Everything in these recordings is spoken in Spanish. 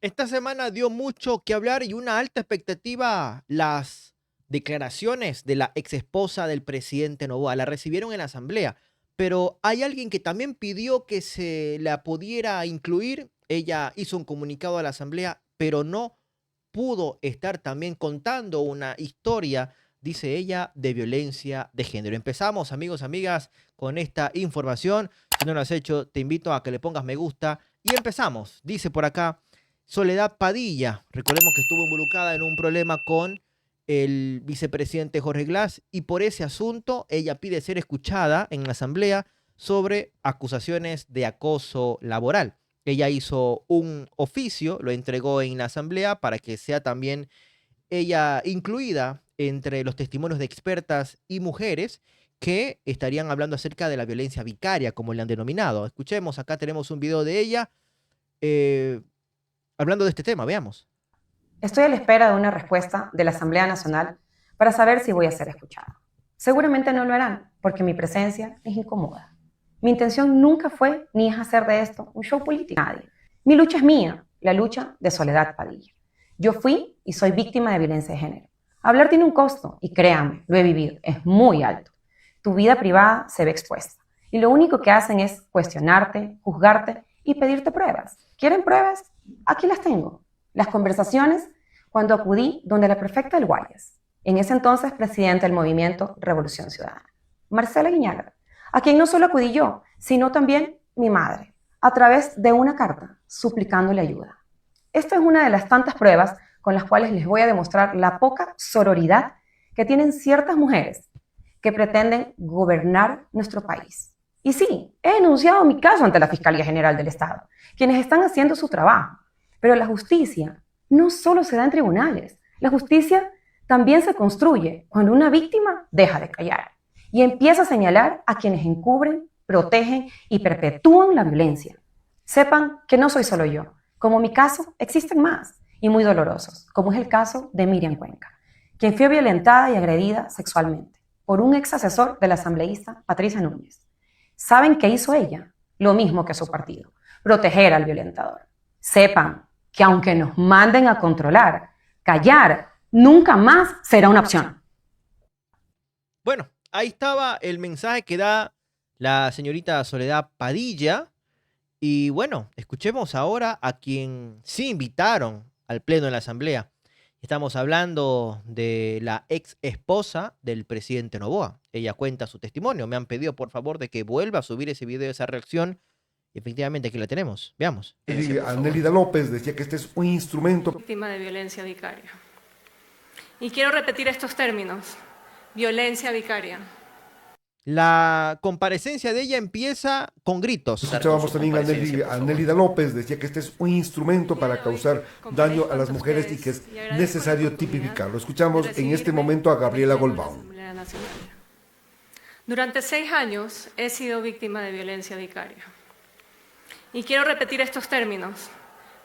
Esta semana dio mucho que hablar y una alta expectativa las declaraciones de la ex esposa del presidente Noboa. La recibieron en la asamblea, pero hay alguien que también pidió que se la pudiera incluir. Ella hizo un comunicado a la asamblea, pero no pudo estar también contando una historia, dice ella, de violencia de género. Empezamos, amigos, amigas, con esta información. Si no lo has hecho, te invito a que le pongas me gusta y empezamos. Dice por acá Soledad Padilla. Recordemos que estuvo involucrada en un problema con el vicepresidente Jorge Glass y por ese asunto ella pide ser escuchada en la asamblea sobre acusaciones de acoso laboral. Ella hizo un oficio, lo entregó en la asamblea para que sea también ella incluida entre los testimonios de expertas y mujeres que estarían hablando acerca de la violencia vicaria, como le han denominado. Escuchemos, acá tenemos un video de ella eh, hablando de este tema, veamos. Estoy a la espera de una respuesta de la Asamblea Nacional para saber si voy a ser escuchada. Seguramente no lo harán, porque mi presencia es incómoda. Mi intención nunca fue ni es hacer de esto un show político. Nadie. Mi lucha es mía, la lucha de Soledad Padilla. Yo fui y soy víctima de violencia de género. Hablar tiene un costo, y créanme, lo he vivido, es muy alto. Tu vida privada se ve expuesta, y lo único que hacen es cuestionarte, juzgarte y pedirte pruebas. ¿Quieren pruebas? Aquí las tengo. Las conversaciones cuando acudí donde la prefecta del Guayas, en ese entonces presidente del movimiento Revolución Ciudadana, Marcela Guiñaga, a quien no solo acudí yo, sino también mi madre, a través de una carta suplicándole ayuda. Esta es una de las tantas pruebas con las cuales les voy a demostrar la poca sororidad que tienen ciertas mujeres que pretenden gobernar nuestro país. Y sí, he denunciado mi caso ante la Fiscalía General del Estado, quienes están haciendo su trabajo. Pero la justicia no solo se da en tribunales, la justicia también se construye cuando una víctima deja de callar y empieza a señalar a quienes encubren, protegen y perpetúan la violencia. Sepan que no soy solo yo. Como mi caso, existen más y muy dolorosos, como es el caso de Miriam Cuenca, quien fue violentada y agredida sexualmente por un ex asesor de la asambleísta Patricia Núñez. ¿Saben qué hizo ella? Lo mismo que su partido, proteger al violentador. Sepan que aunque nos manden a controlar, callar nunca más será una opción. Bueno, ahí estaba el mensaje que da la señorita Soledad Padilla. Y bueno, escuchemos ahora a quien sí invitaron al pleno de la asamblea. Estamos hablando de la ex esposa del presidente Noboa. Ella cuenta su testimonio. Me han pedido por favor de que vuelva a subir ese video, esa reacción. Y efectivamente aquí la tenemos. Veamos. Anélida López decía que este es un instrumento. Víctima de violencia vicaria. Y quiero repetir estos términos. Violencia vicaria. La comparecencia de ella empieza con gritos. Escuchábamos también a Anélida López, decía que este es un instrumento para causar daño a las mujeres y que es necesario tipificarlo. Escuchamos en este momento a Gabriela Goldbaum. Durante 6 años he sido víctima de violencia vicaria. Y quiero repetir estos términos.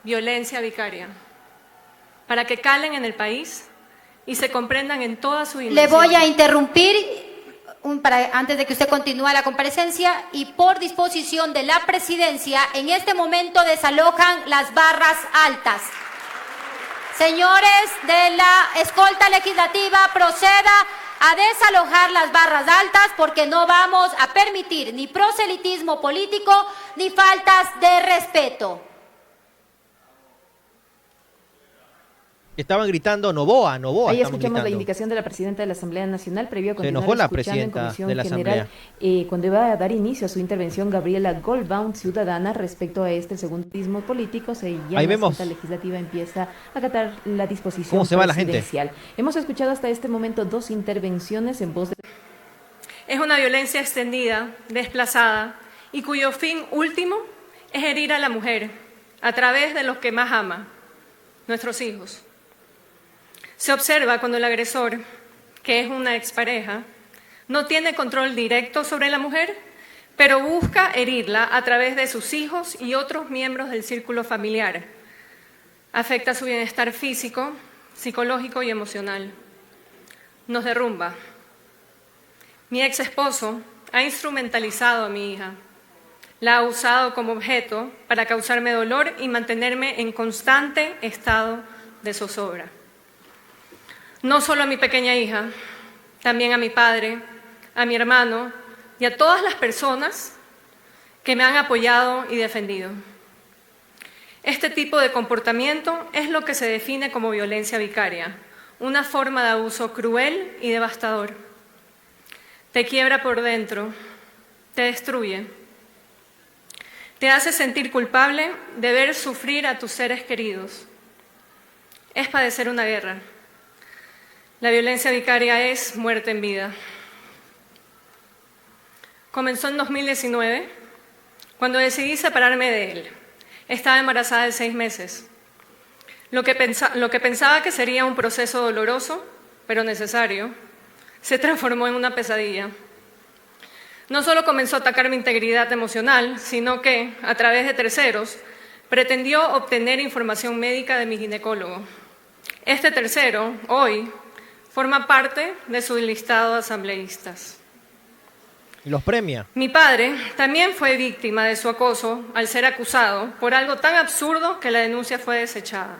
Violencia vicaria. Para que calen en el país y se comprendan en toda su dimensión. Le voy a interrumpir antes de que usted continúe la comparecencia y por disposición de la presidencia en este momento desalojan las barras altas. Señores de la escolta legislativa, proceda a desalojar las barras altas porque no vamos a permitir ni proselitismo político ni faltas de respeto. Estaban gritando Noboa, Noboa. Ahí escuchamos la indicación de la presidenta de la Asamblea Nacional previo a continuar Se enojó la escuchando en presidenta Comisión de la General cuando iba a dar inicio a su intervención Gabriela Goldbaum, ciudadana, respecto a este segundismo político. Ya ahí la vemos Junta Legislativa empieza a acatar la disposición cómo se va la gente. presidencial. Hemos escuchado hasta este momento 2 intervenciones en voz de... Es una violencia extendida, desplazada y cuyo fin último es herir a la mujer a través de los que más ama, nuestros hijos. Se observa cuando el agresor, que es una expareja, no tiene control directo sobre la mujer, pero busca herirla a través de sus hijos y otros miembros del círculo familiar. Afecta su bienestar físico, psicológico y emocional. Nos derrumba. Mi ex esposo ha instrumentalizado a mi hija. la ha usado como objeto para causarme dolor y mantenerme en constante estado de zozobra. No solo a mi pequeña hija, también a mi padre, a mi hermano y a todas las personas que me han apoyado y defendido. Este tipo de comportamiento es lo que se define como violencia vicaria, una forma de abuso cruel y devastador. Te quiebra por dentro, te destruye. Te hace sentir culpable de ver sufrir a tus seres queridos. Es padecer una guerra. La violencia vicaria es muerte en vida. Comenzó en 2019, cuando decidí separarme de él. Estaba embarazada de 6 meses. Lo que pensaba que sería un proceso doloroso, pero necesario, se transformó en una pesadilla. No solo comenzó a atacar mi integridad emocional, sino que, a través de terceros, pretendió obtener información médica de mi ginecólogo. Este tercero, hoy, forma parte de su listado de asambleístas. ¿Y los premia? Mi padre también fue víctima de su acoso al ser acusado por algo tan absurdo que la denuncia fue desechada.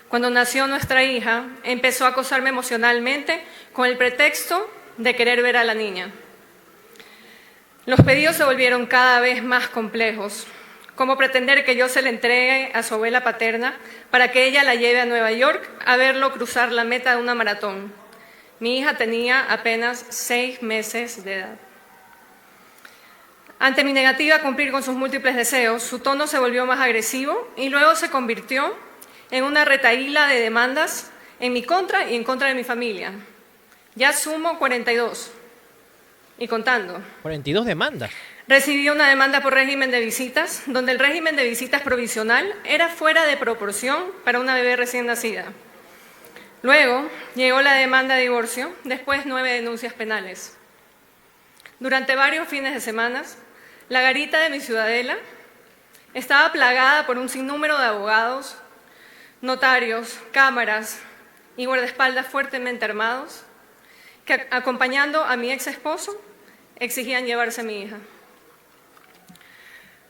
Cuando nació nuestra hija, empezó a acosarme emocionalmente con el pretexto de querer ver a la niña. Los pedidos se volvieron cada vez más complejos, como pretender que yo se la entregue a su abuela paterna para que ella la lleve a Nueva York a verlo cruzar la meta de una maratón. Mi hija tenía apenas 6 meses de edad. Ante mi negativa a cumplir con sus múltiples deseos, su tono se volvió más agresivo y luego se convirtió en una retahíla de demandas en mi contra y en contra de mi familia. Ya sumo 42 y contando. 42 demandas. Recibí una demanda por régimen de visitas, donde el régimen de visitas provisional era fuera de proporción para una bebé recién nacida. Luego llegó la demanda de divorcio, después 9 denuncias penales. Durante varios fines de semana, la garita de mi ciudadela estaba plagada por un sinnúmero de abogados, notarios, cámaras y guardaespaldas fuertemente armados que, acompañando a mi ex esposo, exigían llevarse a mi hija.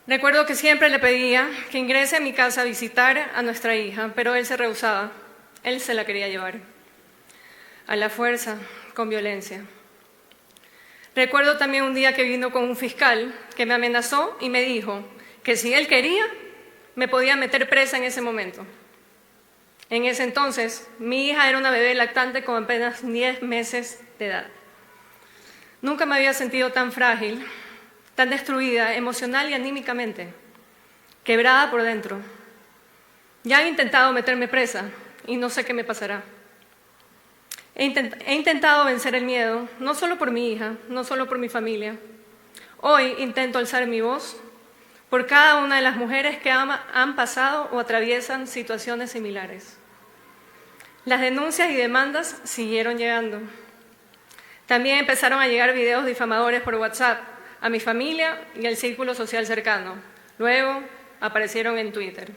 Recuerdo que siempre le pedía que ingrese a mi casa a visitar a nuestra hija, pero él se rehusaba. Él se la quería llevar. A la fuerza, con violencia. Recuerdo también un día que vino con un fiscal que me amenazó y me dijo que si él quería, me podía meter presa en ese momento. En ese entonces, mi hija era una bebé lactante con apenas 10 meses de edad. Nunca me había sentido tan frágil, tan destruida emocional y anímicamente, quebrada por dentro. Ya han intentado meterme presa y no sé qué me pasará. He intentado vencer el miedo, no solo por mi hija, no solo por mi familia. Hoy intento alzar mi voz por cada una de las mujeres que han pasado o atraviesan situaciones similares. Las denuncias y demandas siguieron llegando. También empezaron a llegar videos difamadores por WhatsApp a mi familia y al círculo social cercano. Luego aparecieron en Twitter.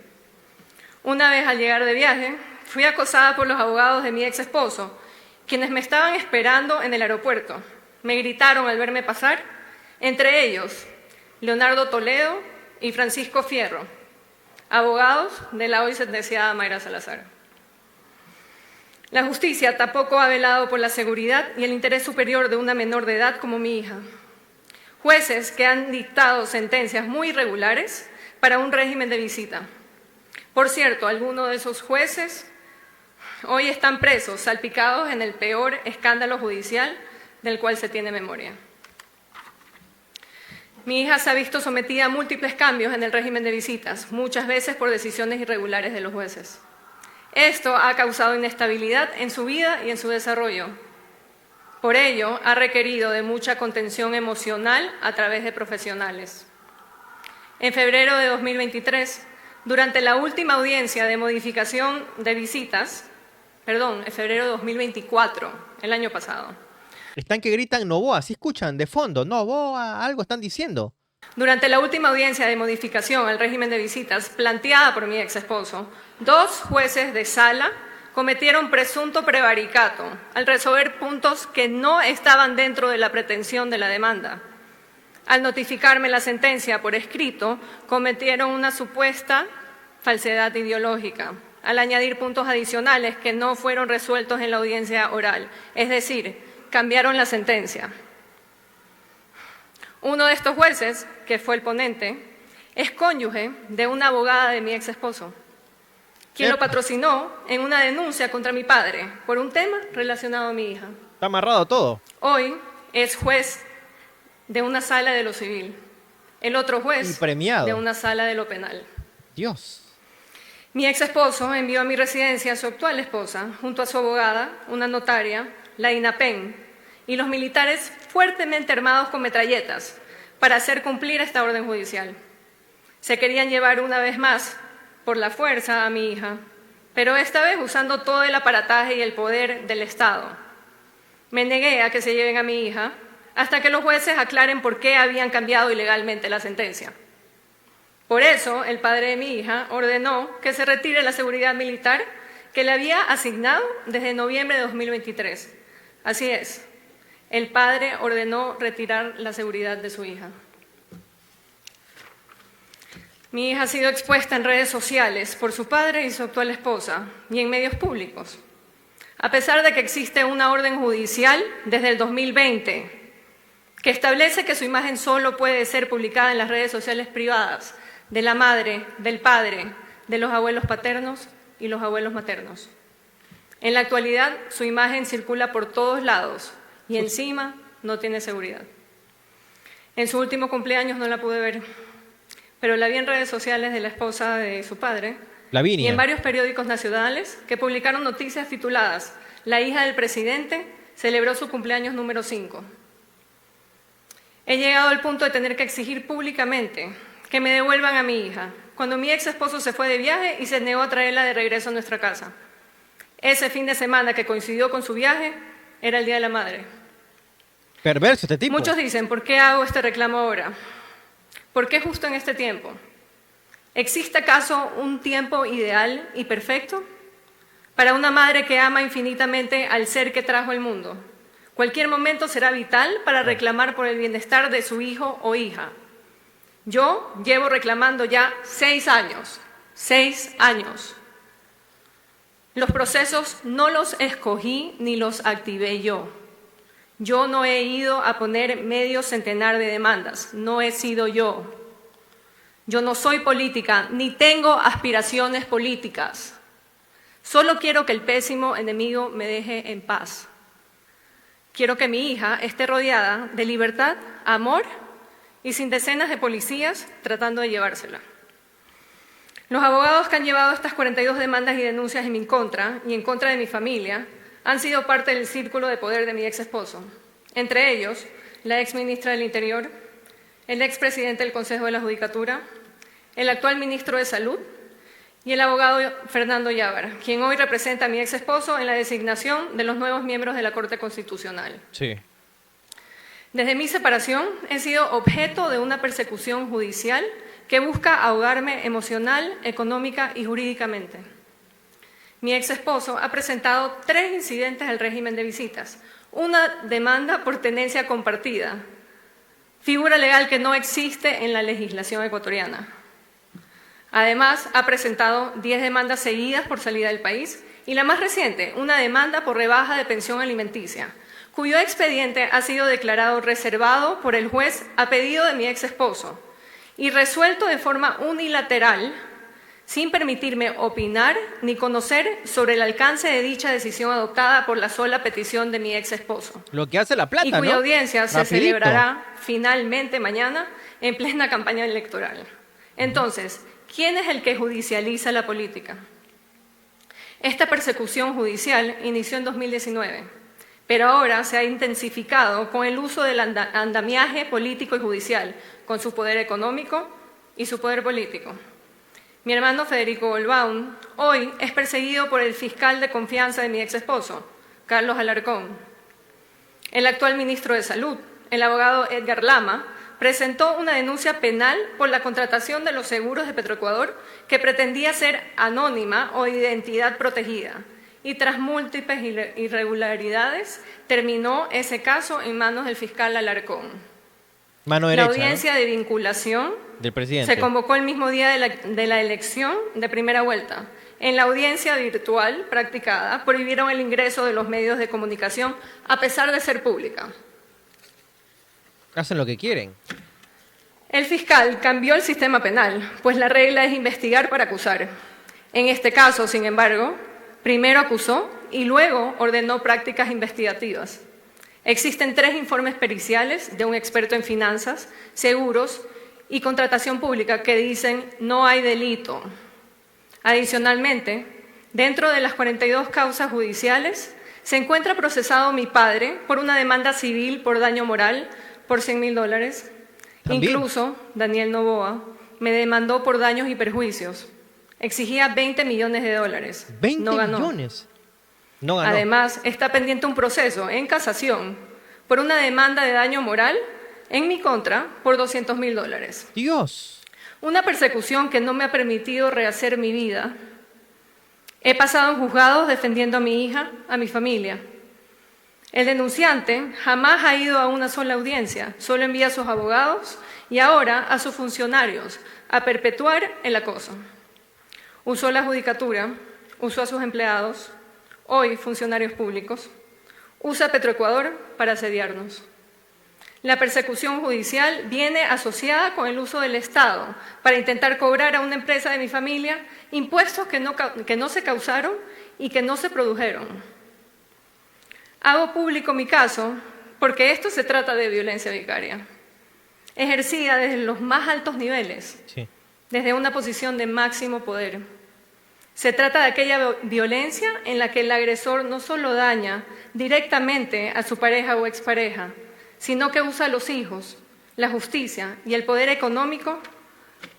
Una vez al llegar de viaje, fui acosada por los abogados de mi ex esposo, quienes me estaban esperando en el aeropuerto. Me gritaron al verme pasar, entre ellos Leonardo Toledo y Francisco Fierro, abogados de la hoy sentenciada Mayra Salazar. La justicia tampoco ha velado por la seguridad y el interés superior de una menor de edad como mi hija. Jueces que han dictado sentencias muy irregulares para un régimen de visita. Por cierto, algunos de esos jueces hoy están presos, salpicados en el peor escándalo judicial del cual se tiene memoria. Mi hija se ha visto sometida a múltiples cambios en el régimen de visitas, muchas veces por decisiones irregulares de los jueces. Esto ha causado inestabilidad en su vida y en su desarrollo. Por ello, ha requerido de mucha contención emocional a través de profesionales. En febrero de 2023, durante la última audiencia de modificación de visitas, en febrero de 2024, el año pasado. Están que gritan Noboa, ¿sí escuchan de fondo? Noboa, algo están diciendo. Durante la última audiencia de modificación al régimen de visitas planteada por mi ex esposo, 2 jueces de sala cometieron presunto prevaricato al resolver puntos que no estaban dentro de la pretensión de la demanda. Al notificarme la sentencia por escrito, cometieron una supuesta falsedad ideológica, al añadir puntos adicionales que no fueron resueltos en la audiencia oral. Es decir, cambiaron la sentencia. Uno de estos jueces, que fue el ponente, es cónyuge de una abogada de mi ex esposo, quien lo patrocinó en una denuncia contra mi padre por un tema relacionado a mi hija. Está amarrado todo. Hoy es juez de una sala de lo civil, el otro Y juez premiado. de una sala de lo penal. Dios. Mi ex esposo envió a mi residencia a su actual esposa, junto a su abogada, una notaria, la INAPEN, y los militares fuertemente armados con metralletas para hacer cumplir esta orden judicial. Se querían llevar una vez más por la fuerza a mi hija, pero esta vez usando todo el aparataje y el poder del Estado. Me negué a que se lleven a mi hija hasta que los jueces aclaren por qué habían cambiado ilegalmente la sentencia. Por eso, el padre de mi hija ordenó que se retire la seguridad militar que le había asignado desde noviembre de 2023. Así es, el padre ordenó retirar la seguridad de su hija. Mi hija ha sido expuesta en redes sociales por su padre y su actual esposa y en medios públicos. A pesar de que existe una orden judicial desde el 2020 que establece que su imagen solo puede ser publicada en las redes sociales privadas de la madre, del padre, de los abuelos paternos y los abuelos maternos. En la actualidad, su imagen circula por todos lados y encima no tiene seguridad. En su último cumpleaños no la pude ver, pero la vi en redes sociales de la esposa de su padre Lavinia. y en varios periódicos nacionales que publicaron noticias tituladas «La hija del presidente celebró su cumpleaños número 5». He llegado al punto de tener que exigir públicamente que me devuelvan a mi hija, cuando mi ex esposo se fue de viaje y se negó a traerla de regreso a nuestra casa. Ese fin de semana que coincidió con su viaje era el Día de la Madre. Perverso este tipo. Muchos dicen, ¿por qué hago este reclamo ahora? ¿Por qué justo en este tiempo? ¿Existe acaso un tiempo ideal y perfecto para una madre que ama infinitamente al ser que trajo al mundo? Cualquier momento será vital para reclamar por el bienestar de su hijo o hija. Yo llevo reclamando ya 6 años. 6 años. Los procesos no los escogí ni los activé yo. Yo no he ido a poner medio centenar de demandas. No he sido yo. Yo no soy política, ni tengo aspiraciones políticas. Solo quiero que el pésimo enemigo me deje en paz. Quiero que mi hija esté rodeada de libertad, amor y sin decenas de policías tratando de llevársela. Los abogados que han llevado estas 42 demandas y denuncias en mi contra y en contra de mi familia han sido parte del círculo de poder de mi ex esposo. Entre ellos, la ex ministra del Interior, el ex presidente del Consejo de la Judicatura, el actual ministro de Salud y el abogado Fernando Yávar, quien hoy representa a mi ex esposo en la designación de los nuevos miembros de la Corte Constitucional. Sí. Desde mi separación he sido objeto de una persecución judicial que busca ahogarme emocional, económica y jurídicamente. Mi ex esposo ha presentado 3 incidentes al régimen de visitas, una demanda por tenencia compartida, figura legal que no existe en la legislación ecuatoriana. Además, ha presentado 10 demandas seguidas por salida del país y la más reciente, una demanda por rebaja de pensión alimenticia, cuyo expediente ha sido declarado reservado por el juez a pedido de mi ex esposo y resuelto de forma unilateral, sin permitirme opinar ni conocer sobre el alcance de dicha decisión adoptada por la sola petición de mi ex esposo. Lo que hace la plata, Y cuya ¿no? audiencia se Rapidito. celebrará finalmente mañana en plena campaña electoral. Entonces, ¿quién es el que judicializa la política? Esta persecución judicial inició en 2019, pero ahora se ha intensificado con el uso del andamiaje político y judicial, con su poder económico y su poder político. Mi hermano Federico Golbaum hoy es perseguido por el fiscal de confianza de mi ex esposo, Carlos Alarcón. El actual ministro de Salud, el abogado Edgar Lama, presentó una denuncia penal por la contratación de los seguros de Petroecuador que pretendía ser anónima o de identidad protegida. Y tras múltiples irregularidades, terminó ese caso en manos del fiscal Alarcón. Mano La derecha, audiencia de vinculación del presidente. se convocó el mismo día de la elección de primera vuelta. En la audiencia virtual practicada, prohibieron el ingreso de los medios de comunicación a pesar de ser pública. Hacen lo que quieren. El fiscal cambió el sistema penal, pues la regla es investigar para acusar. En este caso, sin embargo, primero acusó y luego ordenó prácticas investigativas. Existen 3 informes periciales de un experto en finanzas, seguros y contratación pública que dicen no hay delito. Adicionalmente, dentro de las 42 causas judiciales, se encuentra procesado mi padre por una demanda civil por daño moral por $100.000. También. Incluso Daniel Noboa me demandó por daños y perjuicios. Exigía $20 millones. 20 No ganó. millones. No ganó. Además, está pendiente un proceso en casación por una demanda de daño moral en mi contra por $200.000. Dios. Una persecución que no me ha permitido rehacer mi vida. He pasado en juzgados defendiendo a mi hija, a mi familia. El denunciante jamás ha ido a una sola audiencia, solo envía a sus abogados y ahora a sus funcionarios a perpetuar el acoso. Usó la judicatura, usó a sus empleados, hoy funcionarios públicos, usa Petroecuador para asediarnos. La persecución judicial viene asociada con el uso del Estado para intentar cobrar a una empresa de mi familia impuestos que no se causaron y que no se produjeron. Hago público mi caso porque esto se trata de violencia vicaria, ejercida desde los más altos niveles, Sí. desde una posición de máximo poder. Se trata de aquella violencia en la que el agresor no solo daña directamente a su pareja o expareja, sino que usa a los hijos, la justicia y el poder económico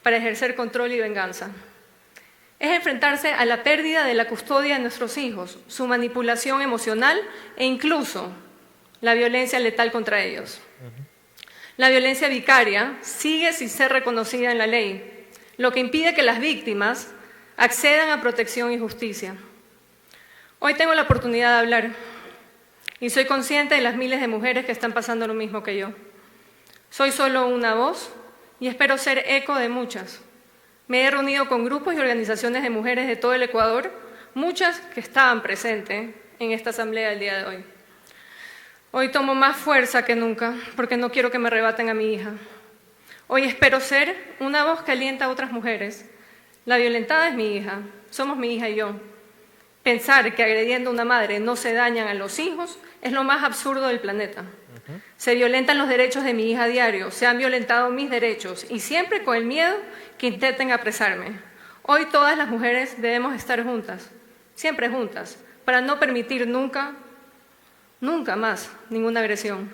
para ejercer control y venganza. Es enfrentarse a la pérdida de la custodia de nuestros hijos, su manipulación emocional e incluso la violencia letal contra ellos. La violencia vicaria sigue sin ser reconocida en la ley, lo que impide que las víctimas accedan a protección y justicia. Hoy tengo la oportunidad de hablar y soy consciente de las miles de mujeres que están pasando lo mismo que yo. Soy solo una voz y espero ser eco de muchas. Me he reunido con grupos y organizaciones de mujeres de todo el Ecuador, muchas que estaban presentes en esta asamblea del día de hoy. Hoy tomo más fuerza que nunca porque no quiero que me arrebaten a mi hija. Hoy espero ser una voz que alienta a otras mujeres. La violentada es mi hija, somos mi hija y yo. Pensar que agrediendo a una madre no se dañan a los hijos es lo más absurdo del planeta. Se violentan los derechos de mi hija a diario, se han violentado mis derechos y siempre con el miedo que intenten apresarme. Hoy todas las mujeres debemos estar juntas, siempre juntas, para no permitir nunca más ninguna agresión.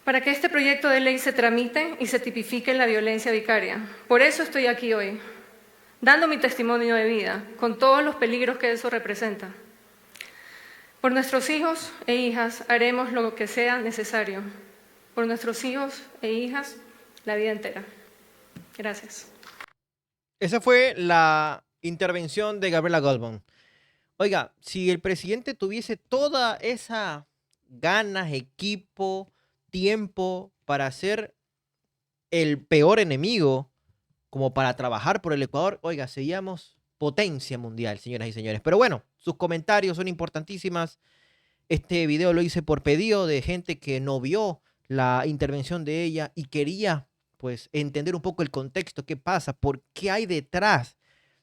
Para que este proyecto de ley se tramite y se tipifique la violencia vicaria. Por eso estoy aquí hoy, dando mi testimonio de vida, con todos los peligros que eso representa. Por nuestros hijos e hijas haremos lo que sea necesario. Por nuestros hijos e hijas, la vida entera. Gracias. Esa fue la intervención de Gabriela Goldbaum. Oiga, si el presidente tuviese toda esa ganas, equipo, tiempo para ser el peor enemigo, como para trabajar por el Ecuador, oiga, seríamos potencia mundial, señoras y señores. Pero bueno, sus comentarios son importantísimas. Este video lo hice por pedido de gente que no vio la intervención de ella y quería pues entender un poco el contexto, qué pasa, por qué hay detrás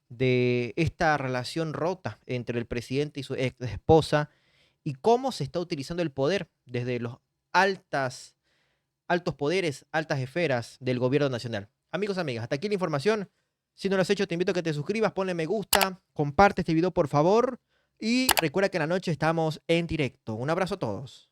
de esta relación rota entre el presidente y su ex esposa y cómo se está utilizando el poder desde los altos poderes, altas esferas del gobierno nacional. Amigos, amigas, hasta aquí la información. Si no lo has hecho, te invito a que te suscribas, ponle me gusta, comparte este video por favor y recuerda que en la noche estamos en directo. Un abrazo a todos.